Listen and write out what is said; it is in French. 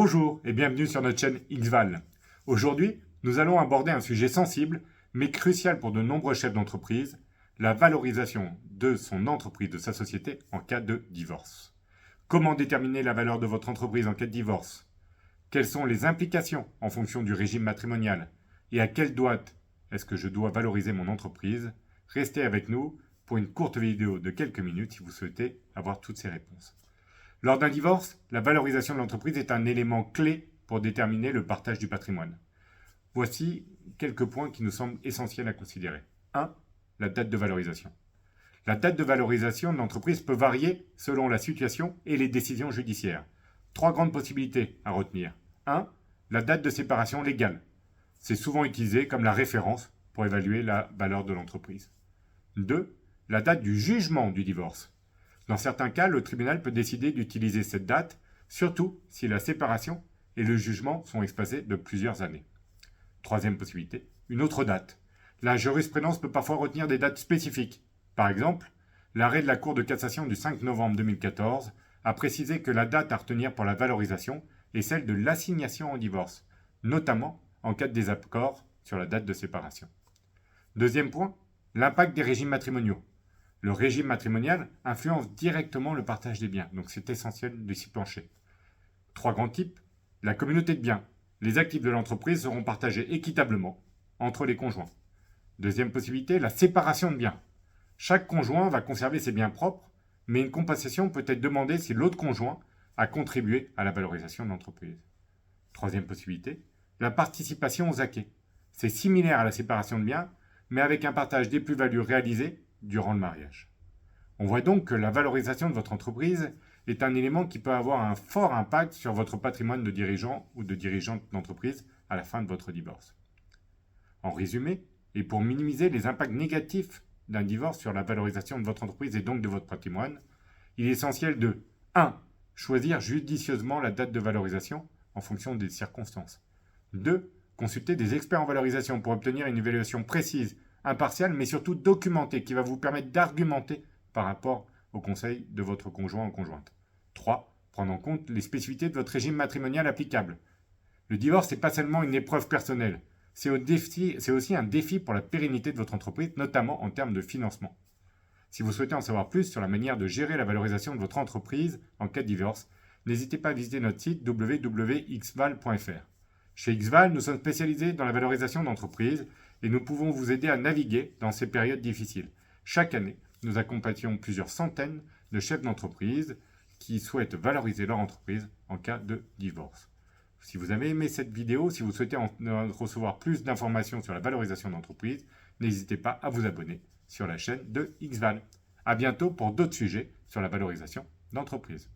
Bonjour et bienvenue sur notre chaîne XVAL. Aujourd'hui, nous allons aborder un sujet sensible mais crucial pour de nombreux chefs d'entreprise, la valorisation de son entreprise, de sa société en cas de divorce. Comment déterminer la valeur de votre entreprise en cas de divorce? Quelles sont les implications en fonction du régime matrimonial? Et à quelle date est-ce que je dois valoriser mon entreprise? Restez avec nous pour une courte vidéo de quelques minutes si vous souhaitez avoir toutes ces réponses. Lors d'un divorce, la valorisation de l'entreprise est un élément clé pour déterminer le partage du patrimoine. Voici quelques points qui nous semblent essentiels à considérer. 1. La date de valorisation. La date de valorisation de l'entreprise peut varier selon la situation et les décisions judiciaires. 3 grandes possibilités à retenir. 1. La date de séparation légale. C'est souvent utilisé comme la référence pour évaluer la valeur de l'entreprise. 2. La date du jugement du divorce. Dans certains cas, le tribunal peut décider d'utiliser cette date, surtout si la séparation et le jugement sont espacés de plusieurs années. Troisième possibilité, une autre date. La jurisprudence peut parfois retenir des dates spécifiques. Par exemple, l'arrêt de la Cour de cassation du 5 novembre 2014 a précisé que la date à retenir pour la valorisation est celle de l'assignation au divorce, notamment en cas de désaccord sur la date de séparation. Deuxième point, l'impact des régimes matrimoniaux. Le régime matrimonial influence directement le partage des biens, donc c'est essentiel de s'y pencher. 3 grands types. La communauté de biens. Les actifs de l'entreprise seront partagés équitablement entre les conjoints. Deuxième possibilité, la séparation de biens. Chaque conjoint va conserver ses biens propres, mais une compensation peut être demandée si l'autre conjoint a contribué à la valorisation de l'entreprise. Troisième possibilité, la participation aux acquis. C'est similaire à la séparation de biens, mais avec un partage des plus-values réalisées durant le mariage. On voit donc que la valorisation de votre entreprise est un élément qui peut avoir un fort impact sur votre patrimoine de dirigeant ou de dirigeante d'entreprise à la fin de votre divorce. En résumé, et pour minimiser les impacts négatifs d'un divorce sur la valorisation de votre entreprise et donc de votre patrimoine, il est essentiel de 1. Choisir judicieusement la date de valorisation en fonction des circonstances. 2. Consulter des experts en valorisation pour obtenir une évaluation précise, impartiale, mais surtout documentée, qui va vous permettre d'argumenter par rapport aux conseils de votre conjoint ou conjointe. 3. Prendre en compte les spécificités de votre régime matrimonial applicable. Le divorce n'est pas seulement une épreuve personnelle, c'est aussi un défi pour la pérennité de votre entreprise, notamment en termes de financement. Si vous souhaitez en savoir plus sur la manière de gérer la valorisation de votre entreprise en cas de divorce, n'hésitez pas à visiter notre site www.xval.fr. Chez XVAL, nous sommes spécialisés dans la valorisation d'entreprises et nous pouvons vous aider à naviguer dans ces périodes difficiles. Chaque année, nous accompagnons plusieurs centaines de chefs d'entreprise qui souhaitent valoriser leur entreprise en cas de divorce. Si vous avez aimé cette vidéo, si vous souhaitez en recevoir plus d'informations sur la valorisation d'entreprise, n'hésitez pas à vous abonner sur la chaîne de XVAL. À bientôt pour d'autres sujets sur la valorisation d'entreprise.